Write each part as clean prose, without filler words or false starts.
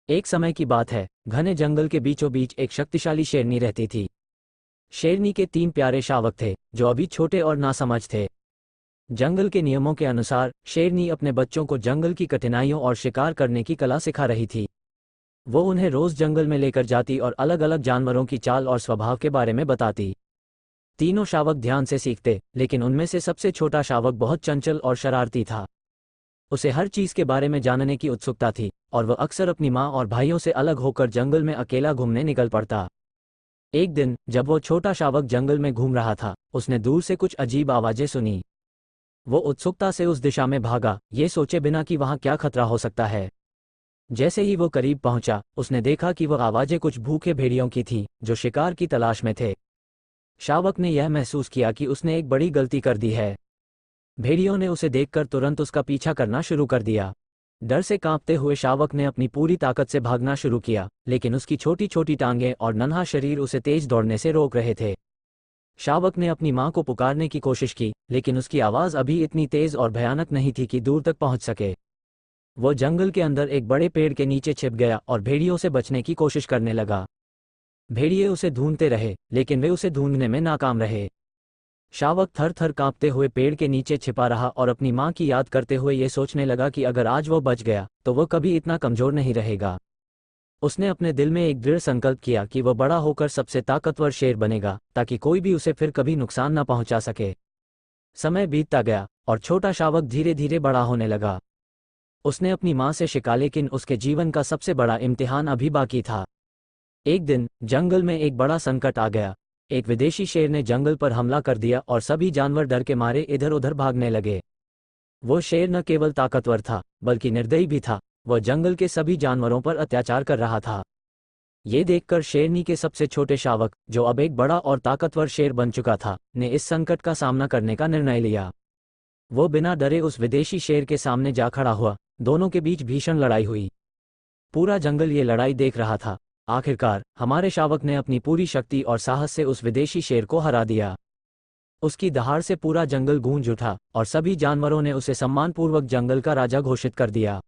एक समय की बात है, घने जंगल के बीचों बीच एक शक्तिशाली शेरनी रहती थी। शेरनी के 3 प्यारे शावक थे, जो अभी छोटे और नासमझ थे। जंगल के नियमों के अनुसार शेरनी अपने बच्चों को जंगल की कठिनाइयों और शिकार करने की कला सिखा रही थी। वो उन्हें रोज जंगल में लेकर जाती और अलग अलग जानवरों की चाल और स्वभाव के बारे में बताती। तीनों शावक ध्यान से सीखते, लेकिन उनमें से सबसे छोटा शावक बहुत चंचल और शरारती था। उसे हर चीज के बारे में जानने की उत्सुकता थी, और वह अक्सर अपनी माँ और भाइयों से अलग होकर जंगल में अकेला घूमने निकल पड़ता। एक दिन जब वो छोटा शावक जंगल में घूम रहा था, उसने दूर से कुछ अजीब आवाजें सुनी। वो उत्सुकता से उस दिशा में भागा, ये सोचे बिना कि वहां क्या खतरा हो सकता है। जैसे ही वो करीब पहुंचा, उसने देखा कि वह आवाजें कुछ भूखे भेड़ियों की थीं, जो शिकार की तलाश में थे। शावक ने यह महसूस किया कि उसने एक बड़ी गलती कर दी है। भेड़ियों ने उसे देखकर तुरंत उसका पीछा करना शुरू कर दिया। डर से कांपते हुए शावक ने अपनी पूरी ताकत से भागना शुरू किया, लेकिन उसकी छोटी छोटी टांगें और नन्हा शरीर उसे तेज दौड़ने से रोक रहे थे। शावक ने अपनी मां को पुकारने की कोशिश की, लेकिन उसकी आवाज अभी इतनी तेज और भयानक नहीं थी कि दूर तक पहुंच सके। वो जंगल के अंदर एक बड़े पेड़ के नीचे छिप गया और भेड़ियों से बचने की कोशिश करने लगा। भेड़िए उसे ढूंढते रहे, लेकिन वे उसे ढूंढने में नाकाम रहे। शावक थर थर कांपते हुए पेड़ के नीचे छिपा रहा और अपनी मां की याद करते हुए ये सोचने लगा कि अगर आज वो बच गया तो वो कभी इतना कमजोर नहीं रहेगा। उसने अपने दिल में एक दृढ़ संकल्प किया कि वह बड़ा होकर सबसे ताकतवर शेर बनेगा, ताकि कोई भी उसे फिर कभी नुकसान न पहुंचा सके। समय बीतता गया और छोटा शावक धीरे धीरे बड़ा होने लगा। उसने अपनी मां से शिका, लेकिन उसके जीवन का सबसे बड़ा इम्तिहान अभी बाकी था। एक दिन जंगल में एक बड़ा संकट आ गया। एक विदेशी शेर ने जंगल पर हमला कर दिया और सभी जानवर डर के मारे इधर उधर भागने लगे। वो शेर न केवल ताकतवर था, बल्कि निर्दयी भी था। वह जंगल के सभी जानवरों पर अत्याचार कर रहा था। ये देखकर शेरनी के सबसे छोटे शावक, जो अब एक बड़ा और ताकतवर शेर बन चुका था, ने इस संकट का सामना करने का निर्णय लिया। वो बिना डरे उस विदेशी शेर के सामने जा खड़ा हुआ। दोनों के बीच भीषण लड़ाई हुई। पूरा जंगल ये लड़ाई देख रहा था। आखिरकार हमारे शावक ने अपनी पूरी शक्ति और साहस से उस विदेशी शेर को हरा दिया। उसकी दहाड़ से पूरा जंगल गूंज उठा और सभी जानवरों ने उसे सम्मानपूर्वक जंगल का राजा घोषित कर दिया।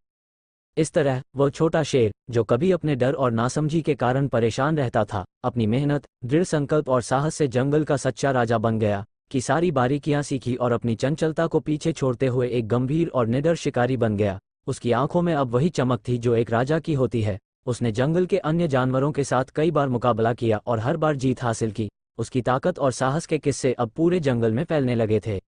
इस तरह वह छोटा शेर, जो कभी अपने डर और नासमझी के कारण परेशान रहता था, अपनी मेहनत, दृढ़ संकल्प और साहस से जंगल का सच्चा राजा बन गया, की सारी बारीकियां सीखी और अपनी चंचलता को पीछे छोड़ते हुए एक गंभीर और निडर शिकारी बन गया। उसकी आंखों में अब वही चमक थी जो एक राजा की होती है। उसने जंगल के अन्य जानवरों के साथ कई बार मुकाबला किया और हर बार जीत हासिल की। उसकी ताकत और साहस के किस्से अब पूरे जंगल में फैलने लगे थे।